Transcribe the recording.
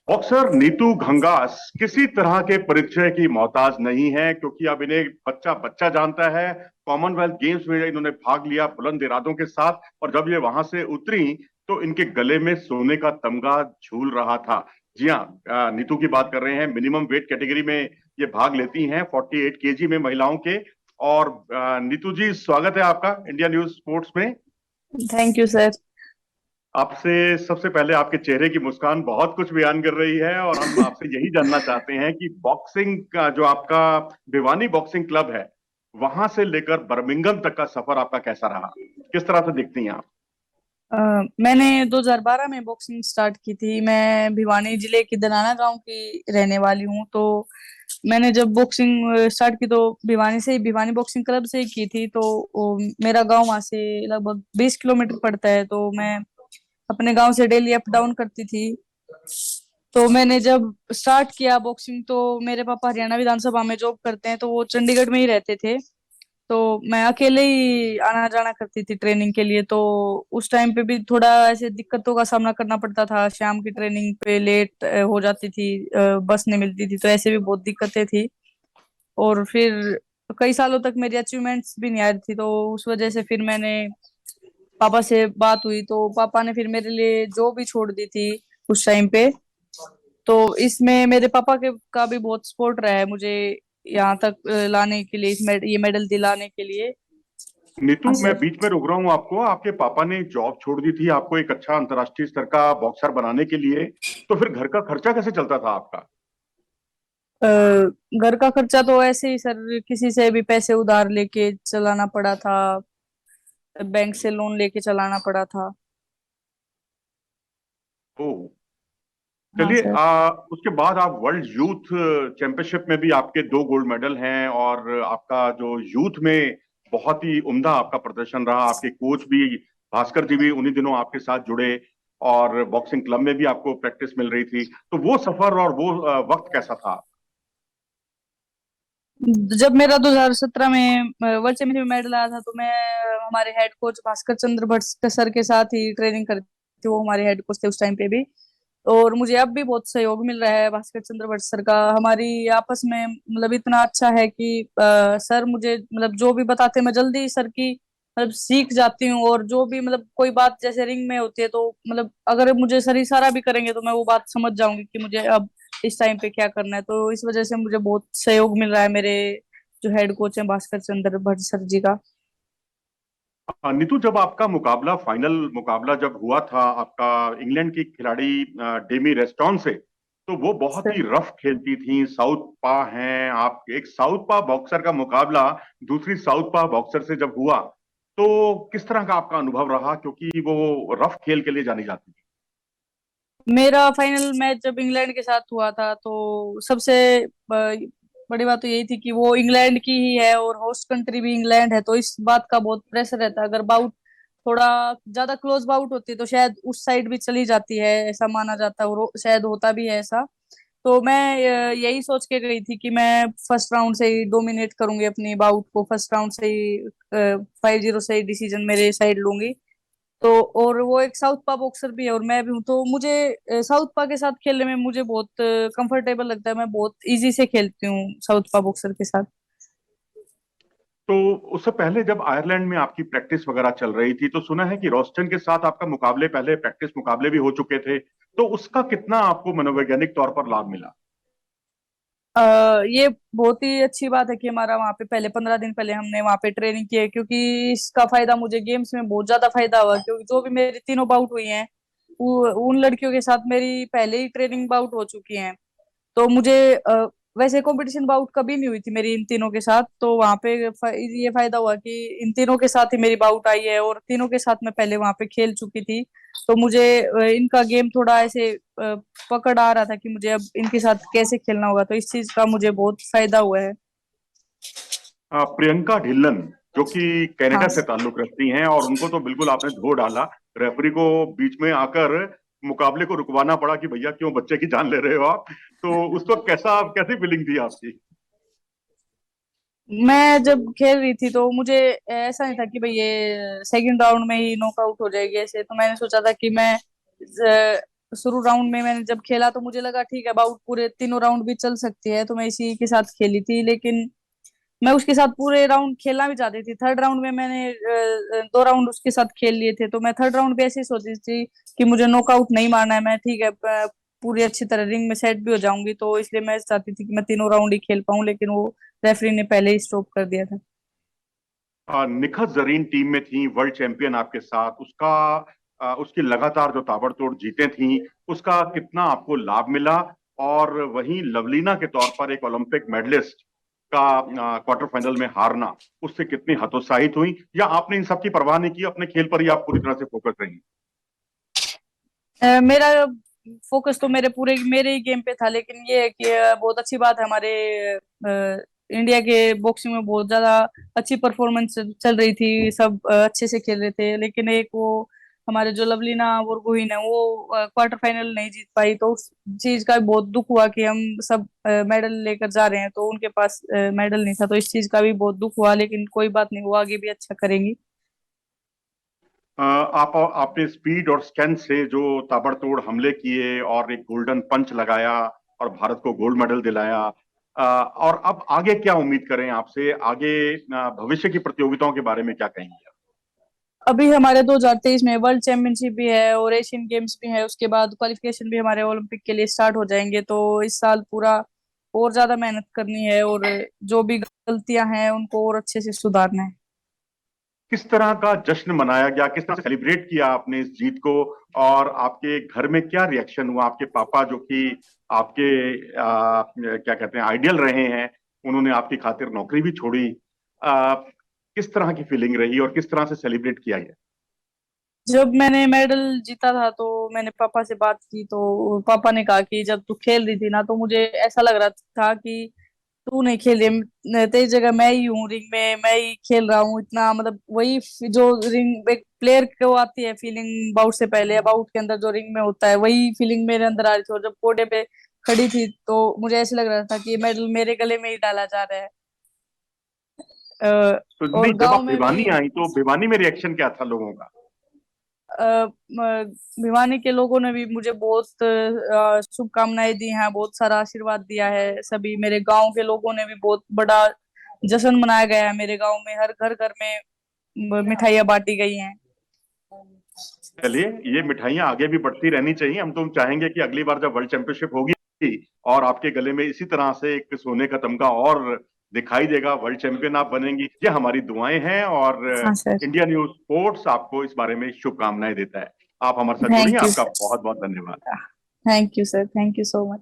Boxer Neetu Ghangas किसी तरह के परिचय की मोहताज नहीं है, क्योंकि अब इन्हें बच्चा बच्चा जानता है। कॉमनवेल्थ गेम्स में इन्होंने भाग लिया बुलंद इरादों के साथ, और जब ये वहां से उतरी तो इनके गले में सोने का तमगा झूल रहा था। जी हाँ, नीतू की बात कर रहे हैं। मिनिमम वेट कैटेगरी में ये भाग लेती हैं, 48 केजी में महिलाओं के। और नीतू जी, स्वागत है आपका इंडिया न्यूज स्पोर्ट्स में। Thank you sir. आपसे सबसे पहले, आपके चेहरे की मुस्कान बहुत कुछ बयान कर रही है, और हम आपसे यही जानना चाहते हैं कि बॉक्सिंग का जो आपका भिवानी बॉक्सिंग क्लब है, वहां से लेकर बर्मिंघम तक का सफर आपका कैसा रहा? किस तरह से देखती हैं आप? मैंने 2012 में बॉक्सिंग स्टार्ट की थी। मैं भिवानी जिले की दनाना गांव की रहने वाली हूँ। तो मैंने जब बॉक्सिंग स्टार्ट की तो भिवानी से ही, भिवानी बॉक्सिंग क्लब से ही की थी। तो मेरा गांव वहां से लगभग 20 किलोमीटर पड़ता है। तो मैं अपने गांव से डेली अप डाउन करती थी। तो मैंने जब स्टार्ट किया बॉक्सिंग तो मेरे पापा हरियाणा विधानसभा में जॉब करते हैं, तो वो चंडीगढ़ में ही रहते थे। तो मैं अकेले ही आना जाना करती थी ट्रेनिंग के लिए। तो उस टाइम पे भी थोड़ा ऐसे दिक्कतों का सामना करना पड़ता था। शाम की ट्रेनिंग पे लेट हो जाती थी, बस नहीं मिलती थी, तो ऐसे भी बहुत दिक्कतें थी। और फिर कई सालों तक मेरी अचीवमेंट्स भी नहीं आ रही थी। तो उस वजह से फिर मैंने पापा से बात हुई, तो पापा ने फिर मेरे लिए जॉब भी छोड़ दी थी उस टाइम पे। तो इसमें मेरे पापा के का भी बहुत सपोर्ट रहा है मुझे यहाँ तक लाने के लिए, ये मेडल दिलाने के लिए। नीतू, हाँ मैं सर। बीच में रोक रहा हूँ आपको। आपके पापा ने जॉब छोड़ दी थी आपको एक अच्छा अंतर्राष्ट्रीय स्तर का बॉक्सर बनाने के लिए, तो फिर घर का खर्चा कैसे चलता था आपका? अ, घर का खर्चा तो ऐसे ही सर, किसी से भी पैसे उधार लेके चलाना पड़ा था। बैंक से लोन लेके चलाना पड़ा था। ओ, हाँ चलिए। सर। उसके बाद आप वर्ल्ड यूथ चैंपियनशिप में भी आपके 2 गोल्ड मेडल हैं, और आपका जो यूथ में बहुत ही उम्दा आपका प्रदर्शन रहा। आपके कोच भी, भास्कर जी भी उन्हीं दिनों आपके साथ जुड़े, और बॉक्सिंग क्लब में भी आपको प्रैक्टिस मिल रही थी। तो वो सफर और वो वक्त कैसा था? जब मेरा 2017 में वर्ल्ड चैंपियनशिप में मेडल आया था तो मैं हमारे हेड कोच भास्कर चंद्र भट्ट सर के साथ ही ट्रेनिंग करती थी। वो हमारे हेड कोच थे उस टाइम पे भी। और मुझे अब भी बहुत सहयोग मिल रहा है भास्कर चंद्र भट्ट सर का। हमारी आपस में मतलब इतना अच्छा है कि सर मुझे मतलब जो भी बताते हैं मैं जल्दी सर की मतलब सीख जाती हूँ। और जो भी मतलब कोई बात जैसे रिंग में होती है तो मतलब अगर मुझे सर इशारा भी करेंगे तो मैं वो बात समझ जाऊंगी कि मुझे अब इस टाइम पे क्या करना है। तो इस वजह से मुझे बहुत सहयोग मिल रहा है मेरे जो हेड कोच हैं भास्कर चंद्र भट्ट सर जी का। नीतू, जब आपका मुकाबला, फाइनल मुकाबला जब हुआ था आपका इंग्लैंड की खिलाड़ी डेमी रेस्टॉन से, तो वो बहुत ही सर रफ खेलती थी, साउथ पा हैं आप। एक साउथ पा बॉक्सर का मुकाबला दूसरी साउथ पा बॉक्सर से जब हुआ, तो किस तरह का आपका अनुभव रहा, क्योंकि वो रफ खेल के लिए जानी जाती थी? मेरा फाइनल मैच जब इंग्लैंड के साथ हुआ था तो सबसे बड़ी बात तो यही थी कि वो इंग्लैंड की ही है और होस्ट कंट्री भी इंग्लैंड है। तो इस बात का बहुत प्रेशर रहता है। अगर बाउट थोड़ा ज्यादा क्लोज बाउट होती तो शायद उस साइड भी चली जाती है, ऐसा माना जाता है, और शायद होता भी है ऐसा। तो मैं यही सोच के गई थी कि मैं फर्स्ट राउंड से ही डोमिनेट करूंगी अपनी बाउट को, फर्स्ट राउंड से ही 5-0 से ही डिसीजन मेरे साइड लूंगी। तो और वो एक साउथ पा बॉक्सर भी है और मैं भी हूँ, तो मुझे साउथ पा के साथ खेलने में मुझे बहुत कंफर्टेबल लगता है। मैं बहुत इजी से खेलती हूँ साउथ पा बॉक्सर के साथ। तो उससे पहले जब आयरलैंड में आपकी प्रैक्टिस वगैरह चल रही थी, तो सुना है कि रोस्टन के साथ आपका मुकाबले, पहले प्रैक्टिस मुकाबले भी हो चुके थे। तो उसका कितना आपको मनोवैज्ञानिक तौर पर लाभ मिला? ये बहुत ही अच्छी बात है कि हमारा वहाँ पे पहले 15 दिन पहले हमने वहाँ पे ट्रेनिंग की है, क्योंकि इसका फायदा मुझे गेम्स में बहुत ज्यादा फायदा हुआ। क्योंकि जो भी मेरी तीनों बाउट हुई हैं उन लड़कियों के साथ मेरी पहले ही ट्रेनिंग बाउट हो चुकी हैं। तो मुझे वैसे कंपटीशन बाउट कभी नहीं हुई थी मेरी इन तीनों के साथ। तो वहां पे ये फायदा हुआ कि इन तीनों के साथ ही मेरी बाउट आई है और तीनों के साथ मैं पहले वहां पे खेल चुकी थी। तो मुझे इनका गेम थोड़ा ऐसे पकड़ आ रहा था कि मुझे अब इनके साथ कैसे खेलना होगा। तो इस चीज का मुझे बहुत फायदा हुआ है। प्रियंका ढिल्लन, जो कि हाँ। कनाडा से ताल्लुक रखती हैं, और उनको तो बिल्कुल आपने धो डाला। रेफरी को बीच में आकर मुकाबले को रुकवाना पड़ा कि भैया क्यों बच्चे की जान ले रहे हो आप। तो उस वक्त कैसा, कैसी फीलिंग थी आपकी? मैं जब खेल रही थी तो मुझे ऐसा नहीं था कि भाई ये सेकंड राउंड में ही नॉकआउट हो जाएगी ऐसे। तो मैंने सोचा था कि मैं शुरू राउंड में मैंने जब खेला तो मुझे लगा ठीक है अबाउट पूरे तीनों राउंड भी चल सकती है, तो मैं इसी के साथ खेली थी। लेकिन मैं उसके साथ पूरे राउंड खेलना भी चाहती थी। थर्ड राउंड में मैंने 2 राउंड उसके साथ खेल लिए थे, तो मैं थर्ड राउंड पे ऐसे ही सोची थी कि मुझे नॉकआउट नहीं मारना है, मैं ठीक है पूरी अच्छी तरह रिंग में सेट भी हो जाऊंगी, तो इसलिए मैं चाहती थी कि मैं तीनों राउंड ही खेल पाऊं, लेकिन वो रेफरी ने पहले ही स्टॉप कर दिया था। निखत जरीन टीम में थी, वर्ल्ड चैंपियन आपके साथ, उसकी लगातार जो ताबड़तोड़ जीतें थी, उसका कितना आपको लाभ मिला? और वहीं लवलीना के तौर पर एक ओलंपिक मेडलिस्ट का क्वार्टर फाइनल में हारना, उससे कितनी हतोत्साहित हुई, या आपने इन सब की परवाह नहीं की, अपने खेल पर ही आप पूरी तरह से फोकस रही? मेरा फोकस तो मेरे ही गेम पे था, लेकिन ये है कि बहुत अच्छी बात है हमारे इंडिया के बॉक्सिंग में बहुत ज्यादा अच्छी परफॉर्मेंस चल रही थी, सब अच्छे से खेल रहे थे। लेकिन एक वो हमारे जो लवलीना बोरगोहिन है वो क्वार्टर फाइनल नहीं जीत पाई, तो उस चीज का भी बहुत दुख हुआ कि हम सब मेडल लेकर जा रहे हैं तो उनके पास मेडल नहीं था, तो इस चीज का भी बहुत दुख हुआ। लेकिन कोई बात नहीं, वो आगे भी अच्छा करेंगी। आपने स्पीड और स्ट्रेंथ से जो ताबड़तोड़ हमले किए और एक गोल्डन पंच लगाया और भारत को गोल्ड मेडल दिलाया, और अब आगे क्या उम्मीद करें आपसे? आगे भविष्य की प्रतियोगिताओं के बारे में क्या कहेंगे? अभी हमारे 2023 में वर्ल्ड चैंपियनशिप भी है और एशियन गेम्स भी है, उसके बाद क्वालिफिकेशन भी हमारे ओलंपिक के लिए स्टार्ट हो जाएंगे, तो इस साल पूरा और ज्यादा मेहनत करनी है और जो भी गलतियां हैं उनको और अच्छे से सुधारना है। किस तरह का जश्न मनाया गया, किस तरह से सेलिब्रेट किया आपने इस जीत को? और आपके घर में क्या रिएक्शन हुआ? आपके पापा, जो कि आपके क्या कहते हैं, आइडियल रहे हैं, उन्होंने आपकी खातिर नौकरी भी छोड़ी। किस तरह की फीलिंग रही और किस तरह से सेलिब्रेट किया गया? जब मैंने मेडल जीता था तो मैंने पापा से बात की, तो पापा ने कहा कि जब तू खेल रही थी ना तो मुझे ऐसा लग रहा था कि तू नहीं खेल रही, तेरी जगह मैं ही हूँ रिंग में, मैं ही खेल रहा हूँ इतना, मतलब वही जो रिंग एक प्लेयर को आती है फीलिंग बाउट से पहले, बाउट के अंदर जो रिंग में होता है वही फीलिंग मेरे अंदर आ रही थी। और जब कोडे पे खड़ी थी तो मुझे ऐसे लग रहा था कि ये मेडल मेरे गले में ही डाला जा रहा है। तो और नहीं, जब गांव आप में भी भिवानी आई तो भिवानी में रिएक्शन क्या था लोगों का? भिवानी के लोगों ने भी मुझे बहुत शुभकामनाएं दी हैं, बहुत सारा आशीर्वाद दिया है। सभी मेरे गांव के लोगों ने भी बहुत बड़ा जश्न मनाया गया है मेरे गांव में, हर घर घर में मिठाइयाँ बांटी गई हैं। चलिए, ये मिठाइयाँ आगे भी बढ़ती रहनी चाहिए। हम तो चाहेंगे कि अगली बार जब वर्ल्ड चैंपियनशिप होगी और आपके गले में इसी तरह से एक सोने का तमगा और दिखाई देगा, वर्ल्ड चैंपियन आप बनेंगी, ये हमारी दुआएं हैं। और हाँ सर। इंडिया न्यूज स्पोर्ट्स आपको इस बारे में शुभकामनाएं देता है। आप हमारे साथ जुड़ी हैं, थैंक यू आपका सर। बहुत बहुत धन्यवाद। Thank you sir, thank you so much.